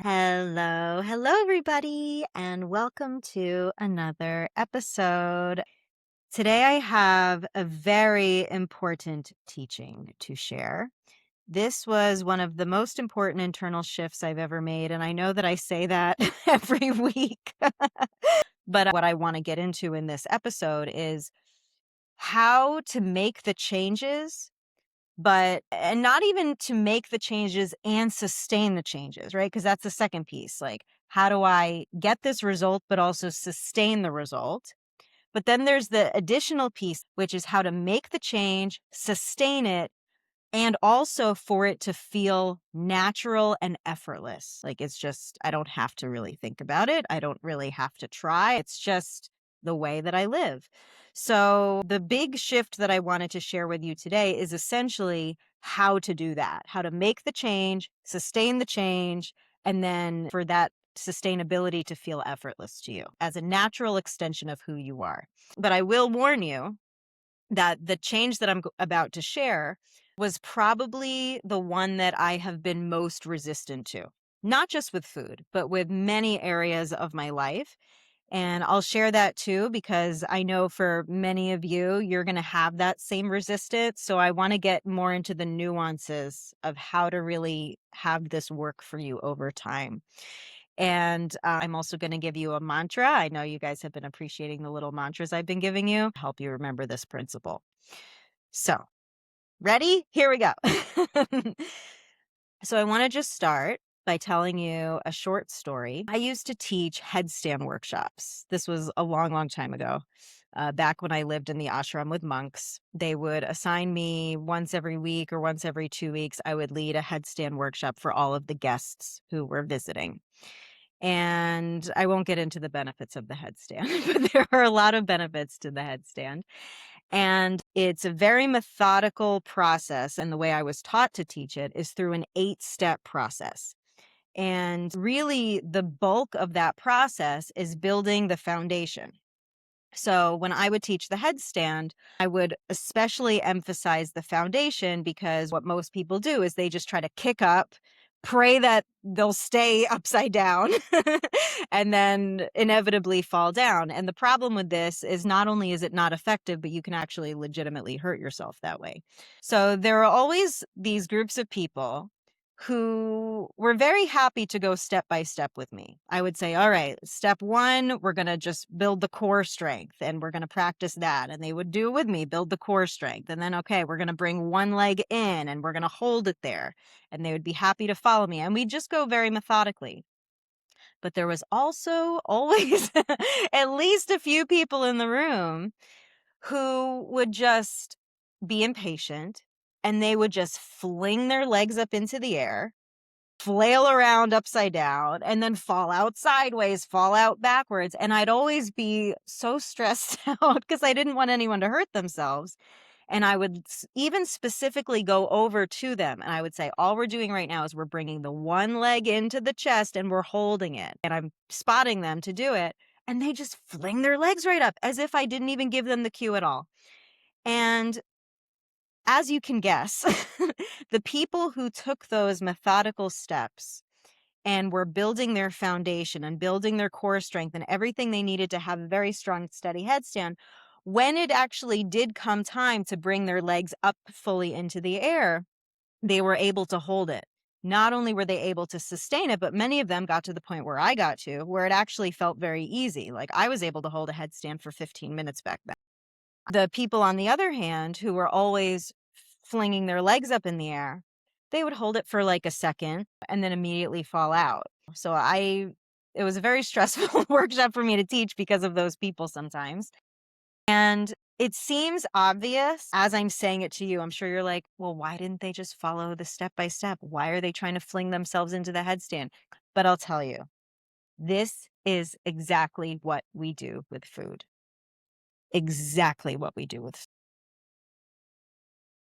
Hello, everybody, and welcome to another episode. Today, I have a very important teaching to share. This was one of the most important internal shifts I've ever made, and I know that I say that every week. But what I want to get into in this episode is how to make the changes and not even to make the changes and sustain the changes, right? Because that's the second piece. Like, how do I get this result, but also sustain the result? But then there's the additional piece, which is how to make the change, sustain it, and also for it to feel natural and effortless. Like it's just, I don't have to really think about it. I don't really have to try. It's just the way that I live. So, the big shift that I wanted to share with you today is essentially how to do that, how to make the change, sustain the change, and then for that sustainability to feel effortless to you as a natural extension of who you are. But I will warn you that the change that I'm about to share was probably the one that I have been most resistant to, not just with food, but with many areas of my life. And I'll share that too, because I know for many of you, you're going to have that same resistance. So I want to get more into the nuances of how to really have this work for you over time. And I'm also going to give you a mantra. I know you guys have been appreciating the little mantras I've been giving you to help you remember this principle. So, ready? Here we go. So, I want to just start by telling you a short story. I used to teach headstand workshops. This was a long, long time ago. Back when I lived in the ashram with monks, they would assign me once every week or once every 2 weeks. I would lead a headstand workshop for all of the guests who were visiting. And I won't get into the benefits of the headstand, but there are a lot of benefits to the headstand. And it's a very methodical process. And the way I was taught to teach it is through an 8-step process. And really, the bulk of that process is building the foundation. So when I would teach the headstand, I would especially emphasize the foundation because what most people do is they just try to kick up, pray that they'll stay upside down, and then inevitably fall down. And the problem with this is not only is it not effective, but you can actually legitimately hurt yourself that way. So there are always these groups of people who were very happy to go step by step with me. I would say, all right, step one, we're going to just build the core strength and we're going to practice that. And they would do with me, build the core strength. And then, okay, we're going to bring one leg in and we're going to hold it there. And they would be happy to follow me. And we'd just go very methodically. But there was also always at least a few people in the room who would just be impatient and they would just fling their legs up into the air, flail around upside down, and then fall out sideways, fall out backwards. And I'd always be so stressed out because I didn't want anyone to hurt themselves. And I would even specifically go over to them and I would say, all we're doing right now is we're bringing the one leg into the chest and we're holding it. And I'm spotting them to do it. And they just fling their legs right up as if I didn't even give them the cue at all. And as you can guess, the people who took those methodical steps and were building their foundation and building their core strength and everything they needed to have a very strong, steady headstand, when it actually did come time to bring their legs up fully into the air, they were able to hold it. Not only were they able to sustain it, but many of them got to the point where I got to, where it actually felt very easy. Like I was able to hold a headstand for 15 minutes back then. The people, on the other hand, who were always flinging their legs up in the air, they would hold it for like a second and then immediately fall out. So it was a very stressful workshop for me to teach because of those people sometimes. And it seems obvious as I'm saying it to you. I'm sure you're like, well, why didn't they just follow the step by step? Why are they trying to fling themselves into the headstand? But I'll tell you, this is exactly what we do with food. Exactly what we do with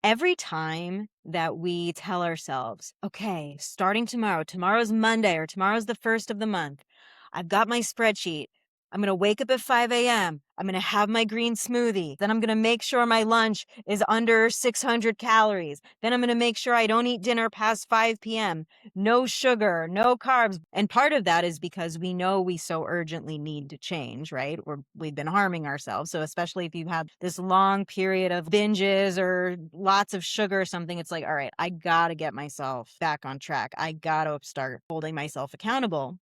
every time that we tell ourselves, okay, starting tomorrow, tomorrow's Monday or tomorrow's the first of the month, I've got my spreadsheet. I'm going to wake up at 5 a.m. I'm going to have my green smoothie. Then I'm going to make sure my lunch is under 600 calories. Then I'm going to make sure I don't eat dinner past 5 p.m. No sugar, no carbs. And part of that is because we know we so urgently need to change, right? We've been harming ourselves. So especially if you've had this long period of binges or lots of sugar or something, it's like, all right, I got to get myself back on track. I got to start holding myself accountable.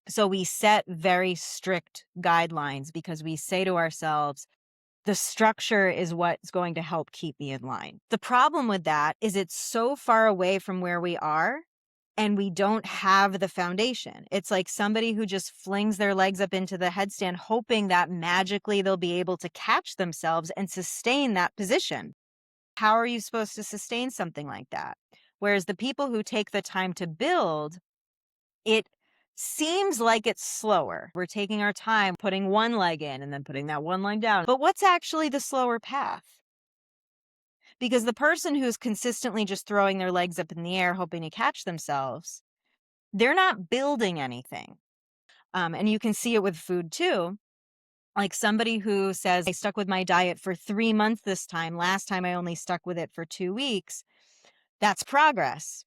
So we set very strict guidelines because we say to ourselves, the structure is what's going to help keep me in line. The problem with that is it's so far away from where we are and we don't have the foundation. It's like somebody who just flings their legs up into the headstand, hoping that magically they'll be able to catch themselves and sustain that position. How are you supposed to sustain something like that? Whereas the people who take the time to build, it seems like it's slower. We're taking our time, putting one leg in and then putting that one leg down. But what's actually the slower path? Because the person who's consistently just throwing their legs up in the air, hoping to catch themselves, they're not building anything. And you can see it with food too. Like somebody who says, I stuck with my diet for 3 months this time. Last time I only stuck with it for 2 weeks. That's progress.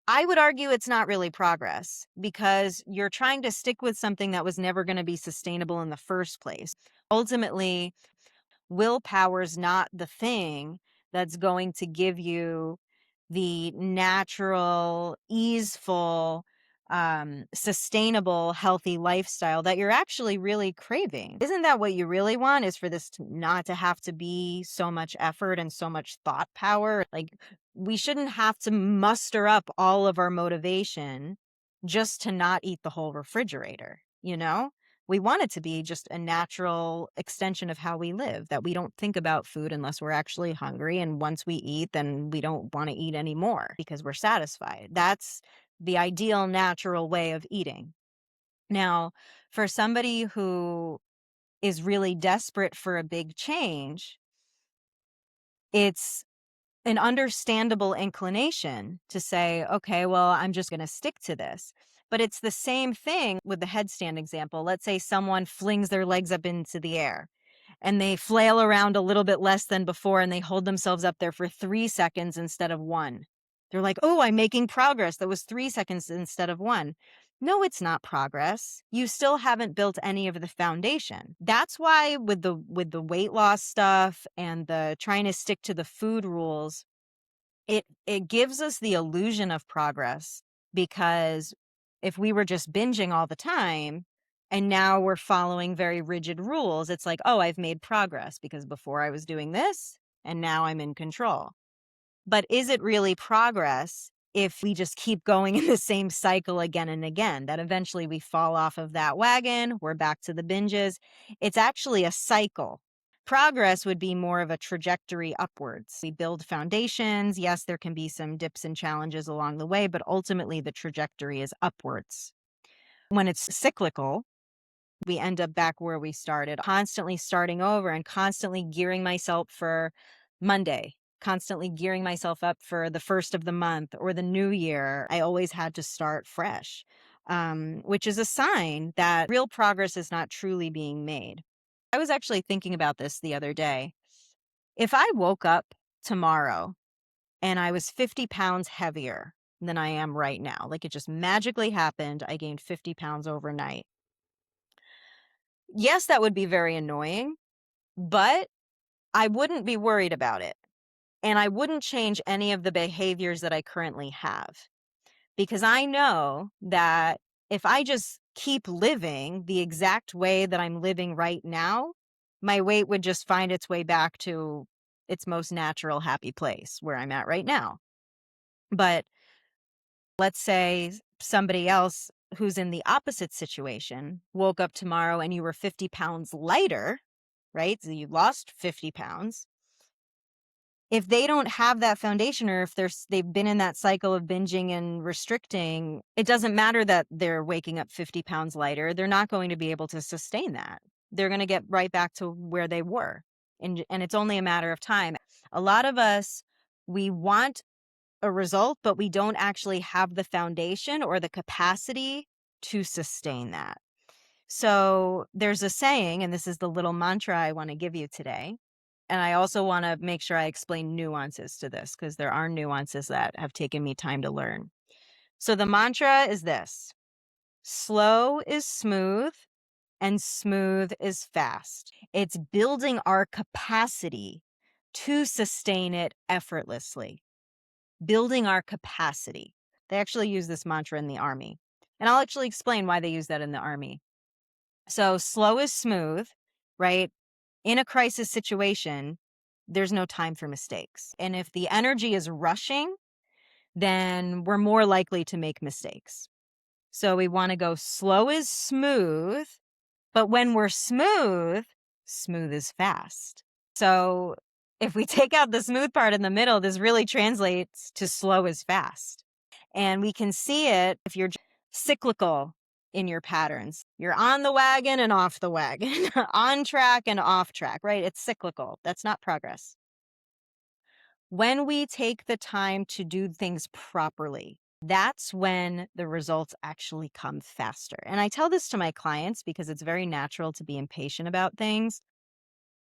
I would argue it's not really progress because you're trying to stick with something that was never going to be sustainable in the first place. Ultimately, willpower's not the thing that's going to give you the natural, easeful, sustainable, healthy lifestyle that you're actually really craving. Isn't that what you really want? Is for this not to have to be so much effort and so much thought power? Like, we shouldn't have to muster up all of our motivation just to not eat the whole refrigerator, you know? We want it to be just a natural extension of how we live, that we don't think about food unless we're actually hungry. And once we eat, then we don't want to eat anymore because we're satisfied. That's the ideal natural way of eating. Now, for somebody who is really desperate for a big change, it's an understandable inclination to say, okay, well, I'm just going to stick to this. But it's the same thing with the headstand example. Let's say someone flings their legs up into the air and they flail around a little bit less than before and they hold themselves up there for 3 seconds instead of one. They're like, oh, I'm making progress. That was 3 seconds instead of one. No, it's not progress. You still haven't built any of the foundation. That's why with the weight loss stuff and the trying to stick to the food rules, it gives us the illusion of progress, because if we were just binging all the time and now we're following very rigid rules, it's like, oh, I've made progress because before I was doing this and now I'm in control. But is it really progress if we just keep going in the same cycle again and again, that eventually we fall off of that wagon, we're back to the binges? It's actually a cycle. Progress would be more of a trajectory upwards. We build foundations. Yes, there can be some dips and challenges along the way, but ultimately the trajectory is upwards. When it's cyclical, we end up back where we started, constantly starting over and constantly gearing myself for Monday, constantly gearing myself up for the first of the month or the new year. I always had to start fresh, which is a sign that real progress is not truly being made. I was actually thinking about this the other day. If I woke up tomorrow and I was 50 pounds heavier than I am right now, like it just magically happened, I gained 50 pounds overnight. Yes, that would be very annoying, but I wouldn't be worried about it. And I wouldn't change any of the behaviors that I currently have, because I know that if I just keep living the exact way that I'm living right now, my weight would just find its way back to its most natural, happy place where I'm at right now. But let's say somebody else who's in the opposite situation woke up tomorrow and you were 50 pounds lighter, right? So you lost 50 pounds. If they don't have that foundation, or if they've been in that cycle of binging and restricting, it doesn't matter that they're waking up 50 pounds lighter. They're not going to be able to sustain that. They're going to get right back to where they were. And it's only a matter of time. A lot of us, we want a result, but we don't actually have the foundation or the capacity to sustain that. So there's a saying, and this is the little mantra I want to give you today. And I also want to make sure I explain nuances to this because there are nuances that have taken me time to learn. So the mantra is this: slow is smooth and smooth is fast. It's building our capacity to sustain it effortlessly. Building our capacity. They actually use this mantra in the army. And I'll actually explain why they use that in the army. So slow is smooth, right? In a crisis situation, there's no time for mistakes. And if the energy is rushing, then we're more likely to make mistakes. So we want to go slow is smooth, but when we're smooth, smooth is fast. So if we take out the smooth part in the middle, this really translates to slow is fast. And we can see it if you're cyclical in your patterns. You're on the wagon and off the wagon, on track and off track, right? It's cyclical. That's not progress. When we take the time to do things properly, that's when the results actually come faster. And I tell this to my clients because it's very natural to be impatient about things,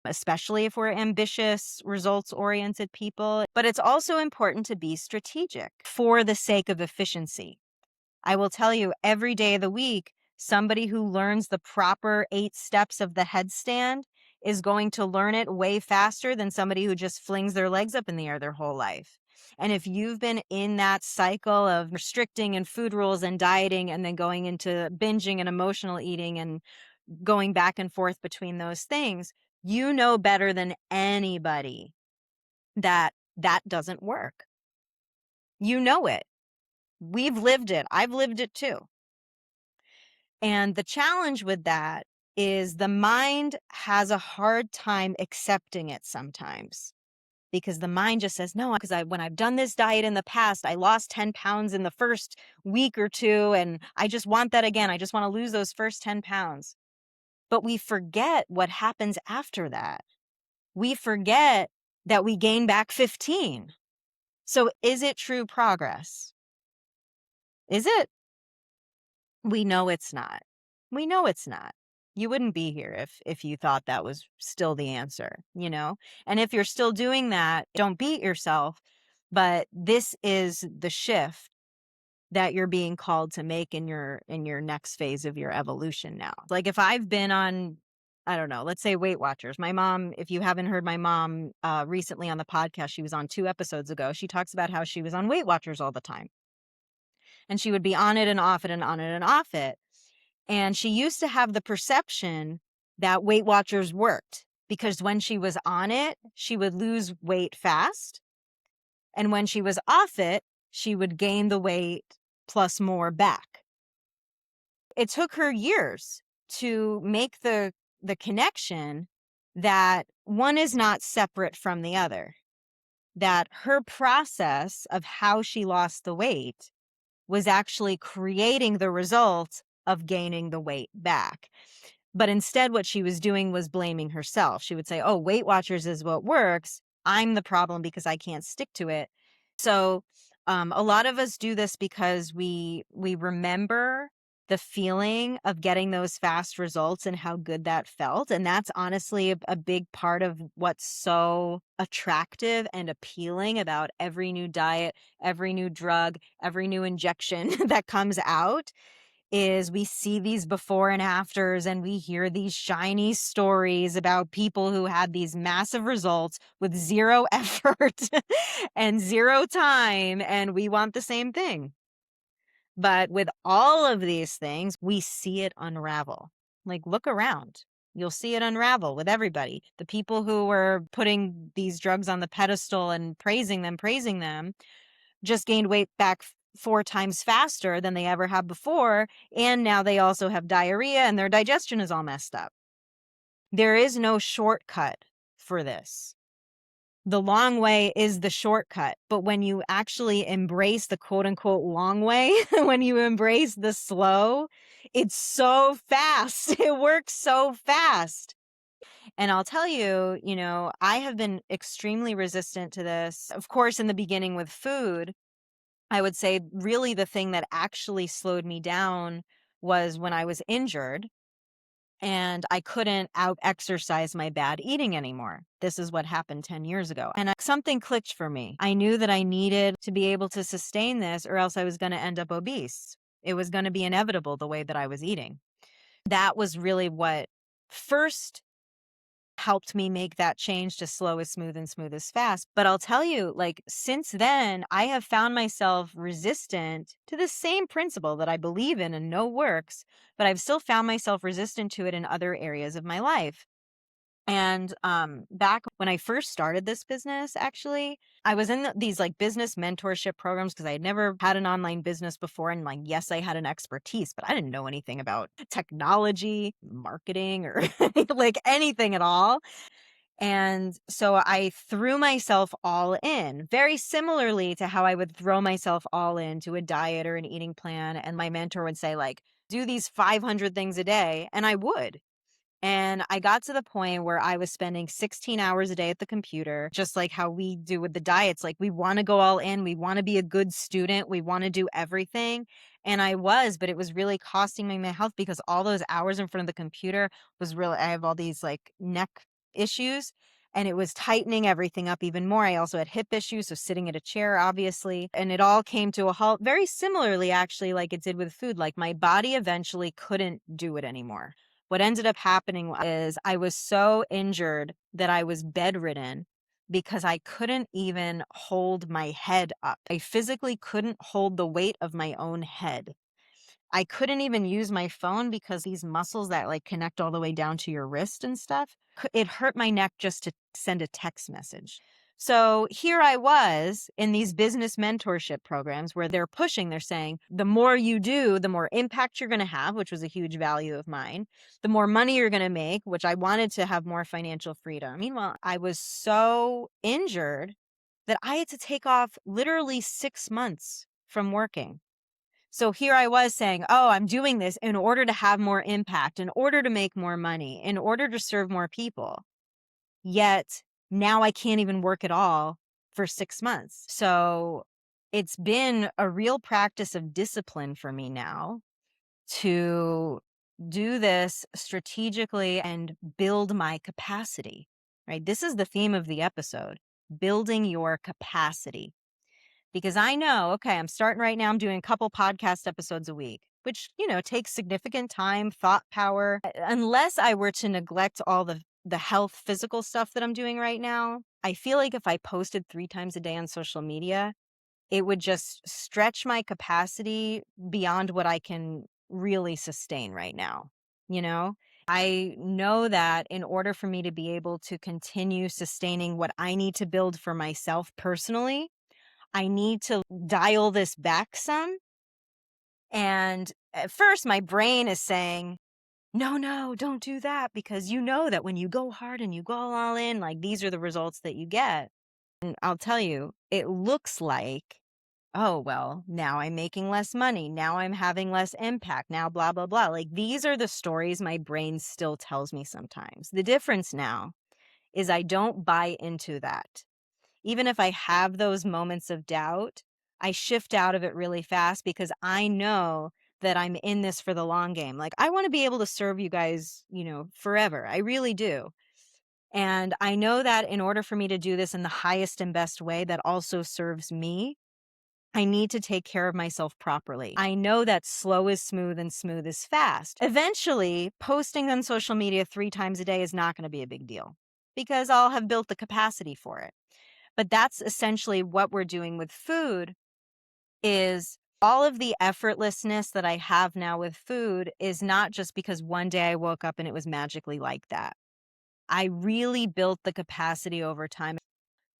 especially if we're ambitious, results oriented people. But it's also important to be strategic for the sake of efficiency. I will tell you, every day of the week, somebody who learns the proper 8 steps of the headstand is going to learn it way faster than somebody who just flings their legs up in the air their whole life. And if you've been in that cycle of restricting and food rules and dieting and then going into binging and emotional eating and going back and forth between those things, you know better than anybody that that doesn't work. You know it. We've lived it. I've lived it too. And the challenge with that is the mind has a hard time accepting it sometimes because the mind just says, no, because when I've done this diet in the past, I lost 10 pounds in the first week or two, and I just want that again. I just want to lose those first 10 pounds. But we forget what happens after that. We forget that we gain back 15. So is it true progress? Is it? We know it's not. We know it's not. You wouldn't be here if you thought that was still the answer, you know? And if you're still doing that, don't beat yourself, but this is the shift that you're being called to make in your next phase of your evolution now. Like if I've been on, I don't know, let's say Weight Watchers. My mom, if you haven't heard my mom recently on the podcast, she was on 2 episodes ago. She talks about how she was on Weight Watchers all the time. And she would be on it and off it and on it and off it. And she used to have the perception that Weight Watchers worked because when she was on it, she would lose weight fast. And when she was off it, she would gain the weight plus more back. It took her years to make the connection that one is not separate from the other, that her process of how she lost the weight was actually creating the result of gaining the weight back. But instead, what she was doing was blaming herself. She would say, oh, Weight Watchers is what works. I'm the problem because I can't stick to it. So a lot of us do this because we remember the feeling of getting those fast results and how good that felt. And that's honestly a big part of what's so attractive and appealing about every new diet, every new drug, every new injection that comes out is we see these before and afters and we hear these shiny stories about people who had these massive results with zero effort and zero time, and we want the same thing. But with all of these things, we see it unravel. Like, look around. You'll see it unravel with everybody. The people who were putting these drugs on the pedestal and praising them, just gained weight back 4 times faster than they ever have before. And now they also have diarrhea and their digestion is all messed up. There is no shortcut for this. The long way is the shortcut. But when you actually embrace the quote unquote long way, when you embrace the slow, it's so fast. It works so fast. And I'll tell you, I have been extremely resistant to this. Of course, in the beginning with food, I would say really the thing that actually slowed me down was when I was injured. and I couldn't out exercise my bad eating anymore. This is what happened 10 years ago. And something clicked for me. I knew that I needed to be able to sustain this, or else I was going to end up obese. It was going to be inevitable the way that I was eating. That was really what first helped me make that change to slow is smooth and smooth is fast. But I'll tell you, like, since then, I have found myself resistant to the same principle that I believe in and know works, but I've still found myself resistant to it in other areas of my life. And back when I first started this business, actually, I was in these like business mentorship programs because I had never had an online business before. And like, yes, I had an expertise, but I didn't know anything about technology, marketing, or like anything at all. And so I threw myself all in, very similarly to how I would throw myself all into a diet or an eating plan. And my mentor would say, like, do these 500 things a day. And I would. And I got to the point where I was spending 16 hours a day at the computer, just like how we do with the diets. Like, we want to go all in. We want to be a good student. We want to do everything. And I was, but it was really costing me my health because all those hours in front of the computer was really, I have all these like neck issues and it was tightening everything up even more. I also had hip issues. So sitting at a chair, obviously, and it all came to a halt very similarly, actually, like it did with food. Like my body eventually couldn't do it anymore. What ended up happening is I was so injured that I was bedridden because I couldn't even hold my head up. I physically couldn't hold the weight of my own head. I couldn't even use my phone because these muscles that like connect all the way down to your wrist and stuff, it hurt my neck just to send a text message. So here I was in these business mentorship programs where they're saying, the more you do, the more impact you're going to have, which was a huge value of mine, the more money you're going to make, which I wanted to have more financial freedom. Meanwhile, I was so injured that I had to take off literally 6 months from working. So here I was saying, oh, I'm doing this in order to have more impact, in order to make more money, in order to serve more people. Yet now I can't even work at all for 6 months. So it's been a real practice of discipline for me now to do this strategically and build my capacity, right? This is the theme of the episode, building your capacity. Because I know, okay, I'm starting right now. I'm doing a couple podcast episodes a week, which, takes significant time, thought power. Unless I were to neglect all the health, physical stuff that I'm doing right now, I feel like if I posted 3 times a day on social media, it would just stretch my capacity beyond what I can really sustain right now. You know, I know that in order for me to be able to continue sustaining what I need to build for myself personally, I need to dial this back some. And at first, my brain is saying, no, no, don't do that, because you know that when you go hard and you go all in, like these are the results that you get. And I'll tell you, it looks like, oh, well, now I'm making less money. Now I'm having less impact. Now, blah, blah, blah. Like these are the stories my brain still tells me sometimes. The difference now is I don't buy into that. Even if I have those moments of doubt, I shift out of it really fast because I know that I'm in this for the long game. Like I want to be able to serve you guys, forever. I really do. And I know that in order for me to do this in the highest and best way that also serves me, I need to take care of myself properly. I know that slow is smooth and smooth is fast. Eventually, posting on social media 3 times a day is not going to be a big deal because I'll have built the capacity for it. But that's essentially what we're doing with food is all of the effortlessness that I have now with food is not just because one day I woke up and it was magically like that. I really built the capacity over time.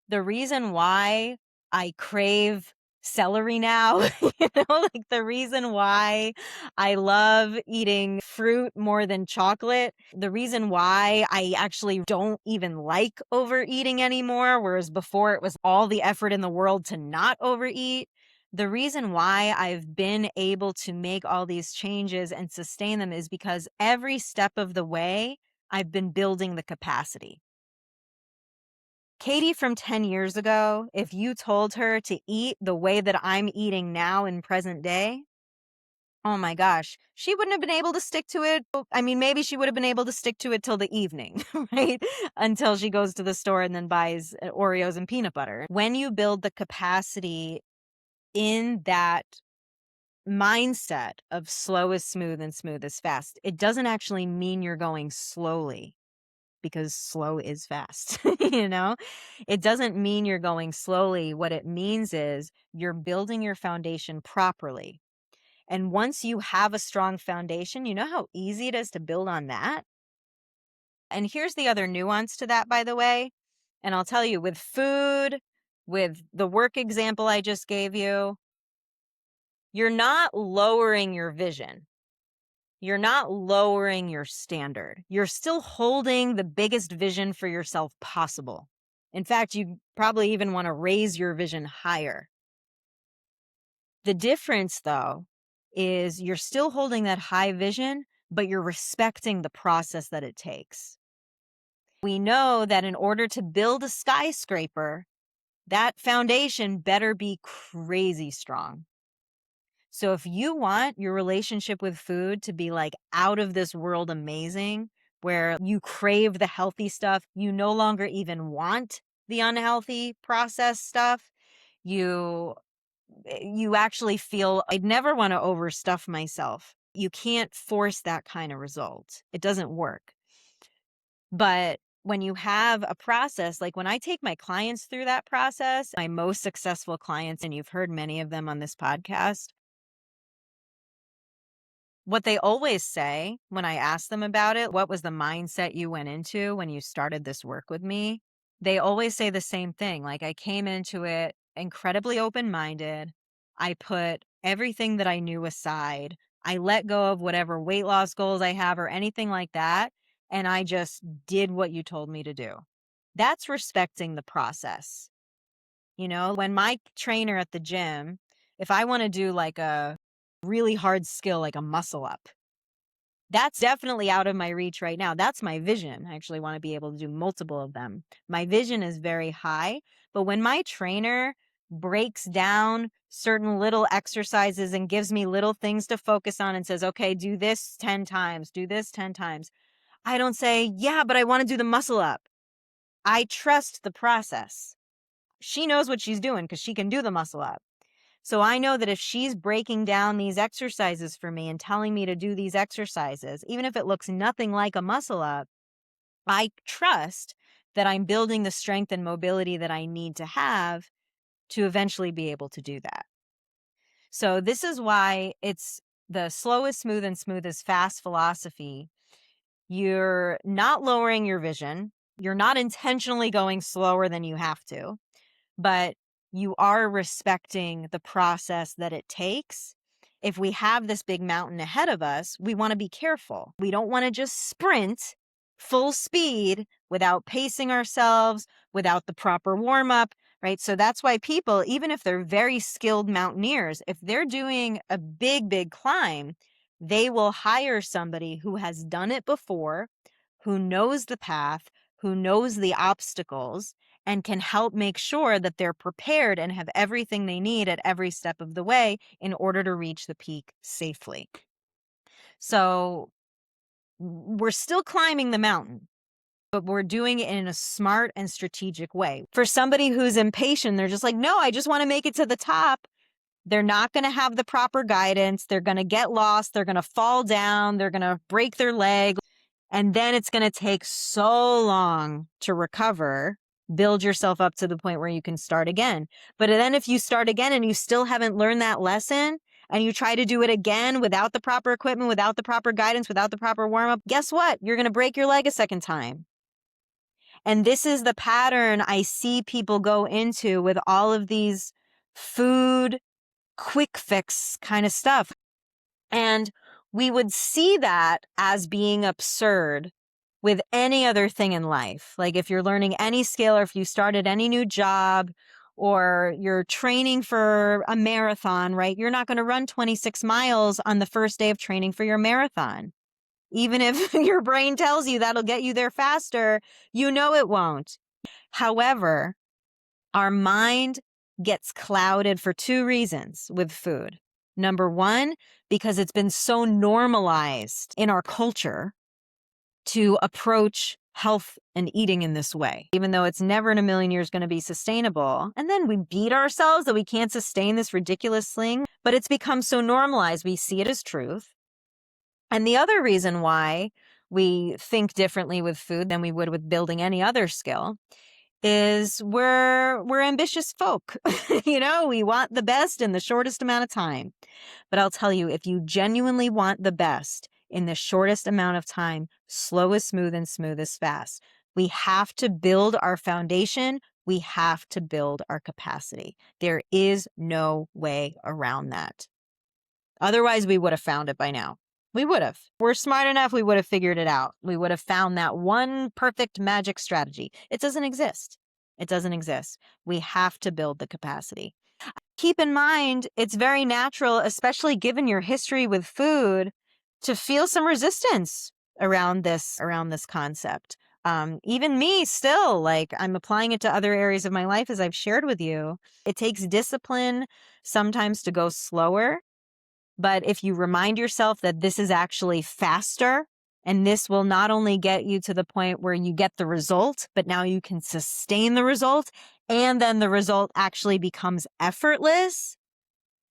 The reason why I crave celery now, like the reason why I love eating fruit more than chocolate, the reason why I actually don't even like overeating anymore, whereas before it was all the effort in the world to not overeat. The reason why I've been able to make all these changes and sustain them is because every step of the way, I've been building the capacity. Katie from 10 years ago, if you told her to eat the way that I'm eating now in present day, Oh my gosh. She wouldn't have been able to stick to it. I mean, maybe she would have been able to stick to it till the evening, right? Until she goes to the store and then buys Oreos and peanut butter. When you build the capacity in that mindset of slow is smooth and smooth is fast, it doesn't actually mean you're going slowly, because slow is fast. You know, it doesn't mean you're going slowly. What it means is you're building your foundation properly. And once you have a strong foundation, you know how easy it is to build on that? And here's the other nuance to that, by the way. And I'll tell you, with food, with the work example I just gave you, you're not lowering your vision. You're not lowering your standard. You're still holding the biggest vision for yourself possible. In fact, you probably even want to raise your vision higher. The difference, though, is you're still holding that high vision, but you're respecting the process that it takes. We know that in order to build a skyscraper, that foundation better be crazy strong. So if you want your relationship with food to be like out of this world amazing, where you crave the healthy stuff, you no longer even want the unhealthy processed stuff, you you actually feel, I'd never want to overstuff myself. You can't force that kind of result. It doesn't work. But when you have a process, like when I take my clients through that process, my most successful clients, and you've heard many of them on this podcast, what they always say when I ask them about it, what was the mindset you went into when you started this work with me? They always say the same thing. Like, I came into it incredibly open-minded. I put everything that I knew aside. I let go of whatever weight loss goals I have or anything like that. And I just did what you told me to do. That's respecting the process. You know, when my trainer at the gym, if I want to do like a really hard skill, like a muscle up, that's definitely out of my reach right now. That's my vision. I actually want to be able to do multiple of them. My vision is very high, but when my trainer breaks down certain little exercises and gives me little things to focus on and says, okay, do this 10 times, do this 10 times, I don't say, yeah, but I want to do the muscle up. I trust the process. She knows what she's doing because she can do the muscle up. So I know that if she's breaking down these exercises for me and telling me to do these exercises, even if it looks nothing like a muscle up, I trust that I'm building the strength and mobility that I need to have to eventually be able to do that. So this is why it's the slow is smooth and smooth is fast philosophy. You're not lowering your vision. You're not intentionally going slower than you have to, but you are respecting the process that it takes. If we have this big mountain ahead of us, we want to be careful. We don't want to just sprint full speed without pacing ourselves, without the proper warm up, right? So that's why people, even if they're very skilled mountaineers, if they're doing a big, big climb, they will hire somebody who has done it before, who knows the path, who knows the obstacles, and can help make sure that they're prepared and have everything they need at every step of the way in order to reach the peak safely. So we're still climbing the mountain, but we're doing it in a smart and strategic way. For somebody who's impatient, they're just like, no, I just want to make it to the top. They're not going to have the proper guidance. They're going to get lost. They're going to fall down. They're going to break their leg. And then it's going to take so long to recover, build yourself up to the point where you can start again. But then if you start again and you still haven't learned that lesson and you try to do it again without the proper equipment, without the proper guidance, without the proper warm up, guess what? You're going to break your leg a second time. And this is the pattern I see people go into with all of these food, quick fix kind of stuff. And we would see that as being absurd with any other thing in life. Like if you're learning any skill or if you started any new job or you're training for a marathon, right? You're not going to run 26 miles on the first day of training for your marathon. Even if your brain tells you that'll get you there faster, you know it won't. However, our mind gets clouded for two reasons with food. Number one, because it's been so normalized in our culture to approach health and eating in this way, even though it's never in a million years going to be sustainable. And then we beat ourselves that we can't sustain this ridiculous thing, but it's become so normalized. We see it as truth. And the other reason why we think differently with food than we would with building any other skill is we're ambitious folk. We want the best in the shortest amount of time. But I'll tell you, if you genuinely want the best in the shortest amount of time, slow is smooth and smooth is fast. We have to build our foundation. We have to build our capacity. There is no way around that. Otherwise, we would have found it by now. We would have. We're smart enough, we would have figured it out. We would have found that one perfect magic strategy. It doesn't exist. It doesn't exist. We have to build the capacity. Keep in mind, it's very natural, especially given your history with food, to feel some resistance around this concept. Even me still, like, I'm applying it to other areas of my life, as I've shared with you. It takes discipline sometimes to go slower. But if you remind yourself that this is actually faster, and this will not only get you to the point where you get the result, but now you can sustain the result, and then the result actually becomes effortless.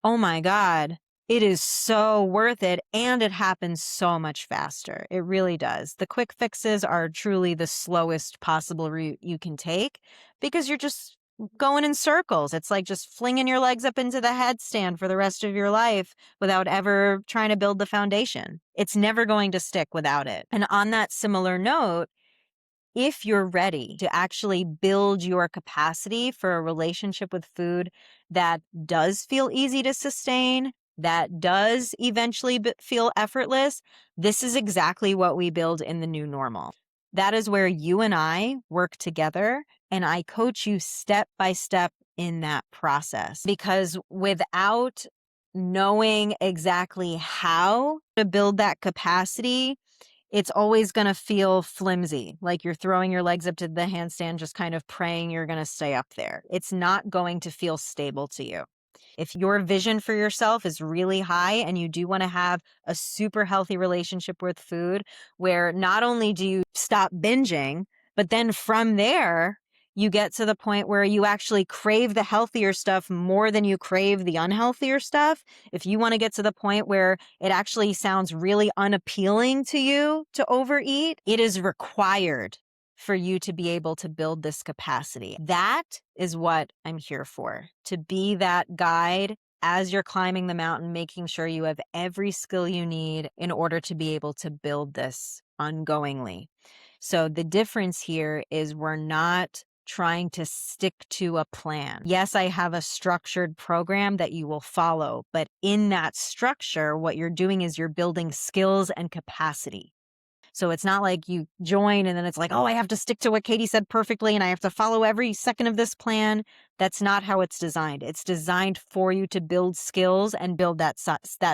Oh my God, it is so worth it, and it happens so much faster. It really does. The quick fixes are truly the slowest possible route you can take because you're just going in circles. It's like just flinging your legs up into the headstand for the rest of your life without ever trying to build the foundation. It's never going to stick without it. And on that similar note, if you're ready to actually build your capacity for a relationship with food that does feel easy to sustain, that does eventually feel effortless, this is exactly what we build in the new normal. That is where you and I work together, and I coach you step by step in that process. Because without knowing exactly how to build that capacity, it's always going to feel flimsy, like you're throwing your legs up to the handstand, just kind of praying you're going to stay up there. It's not going to feel stable to you. If your vision for yourself is really high and you do want to have a super healthy relationship with food, where not only do you stop binging, but then from there, you get to the point where you actually crave the healthier stuff more than you crave the unhealthier stuff. If you want to get to the point where it actually sounds really unappealing to you to overeat, it is required for you to be able to build this capacity. That is what I'm here for, to be that guide as you're climbing the mountain, making sure you have every skill you need in order to be able to build this ongoingly. So the difference here is we're not trying to stick to a plan. Yes, I have a structured program that you will follow, but in that structure, what you're doing is you're building skills and capacity. So it's not like you join and then it's like, oh, I have to stick to what Katie said perfectly and I have to follow every second of this plan. That's not how it's designed. It's designed for you to build skills and build that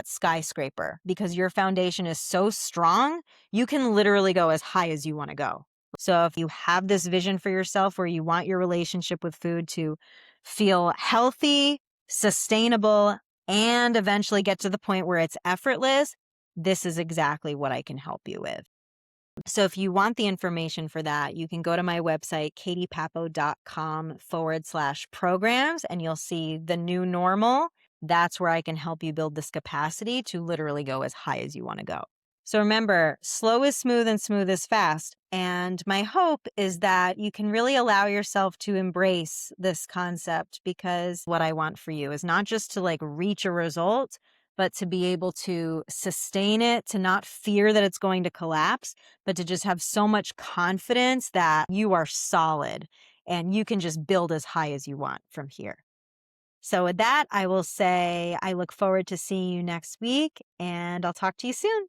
skyscraper, because your foundation is so strong, you can literally go as high as you want to go. So if you have this vision for yourself where you want your relationship with food to feel healthy, sustainable, and eventually get to the point where it's effortless, this is exactly what I can help you with. So if you want the information for that, you can go to my website, katiepapo.com/programs, and you'll see the new normal. That's where I can help you build this capacity to literally go as high as you want to go. So remember, slow is smooth and smooth is fast. And my hope is that you can really allow yourself to embrace this concept, because what I want for you is not just to reach a result, but to be able to sustain it, to not fear that it's going to collapse, but to just have so much confidence that you are solid and you can just build as high as you want from here. So with that, I will say I look forward to seeing you next week, and I'll talk to you soon.